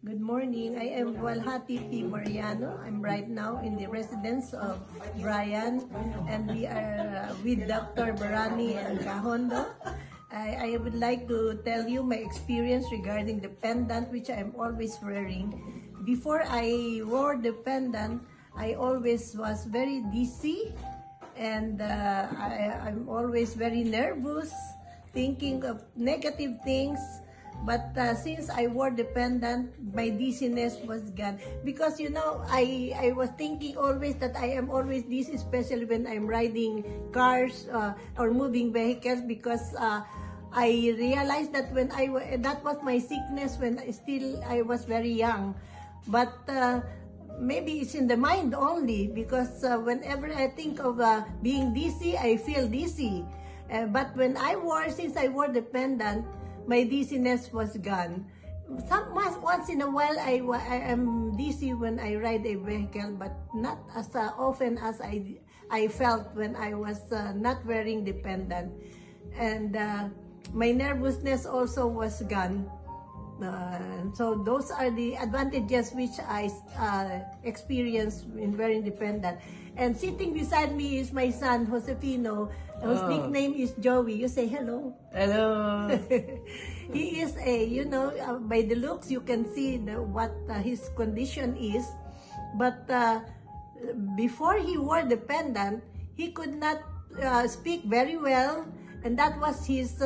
Good morning. I am Walhati P. Mariano. I'm right now in the residence of Brian, and we are with Dr. Barani and Cahondo. I would like to tell you my experience regarding the pendant, which I'm always wearing. Before I wore the pendant, I always was very dizzy, and I'm always very nervous, thinking of negative things. But since I wore the pendant, my dizziness was gone. Because, you know, I was thinking always that I am always dizzy, especially when I'm riding cars or moving vehicles, because I realized that when that was my sickness when I was very young. But maybe it's in the mind only, because whenever I think of being dizzy, I feel dizzy. But when since I wore the pendant, my dizziness was gone. Once in a while, I am dizzy when I ride a vehicle, but not as often as I felt when I was not wearing the pendant. And my nervousness also was gone. So those are the advantages which I experienced in wearing the pendant. And sitting beside me is my son, Josefino, whose nickname is Joey. You say hello. Hello. He is by the looks, you can see what his condition is. But before he wore the pendant, he could not speak very well. And that was his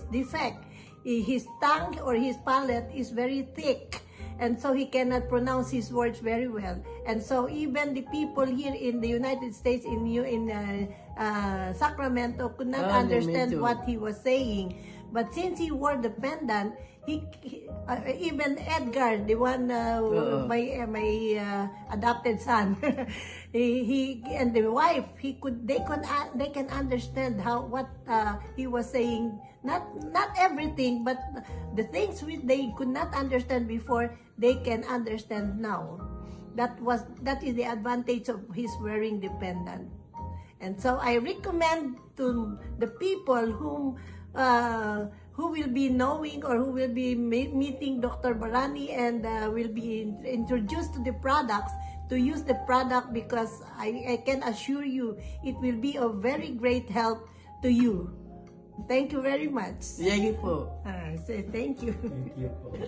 defect. His tongue or his palate is very thick, and so he cannot pronounce his words very well. And so even the people here in the United States, in Sacramento, could not understand what he was saying. But since he wore the pendant, even Edgar, the one my adopted son, he and the wife, they can understand what he was saying. Not everything, but the things which they could not understand before, they can understand now. That is the advantage of his wearing the pendant. And so I recommend to the people who will be knowing or who will be meeting Dr. Barani and will be introduced to the products, to use the product, because I can assure you it will be of very great help to you. Thank you very much. Thank you po. Say thank you. Thank you po.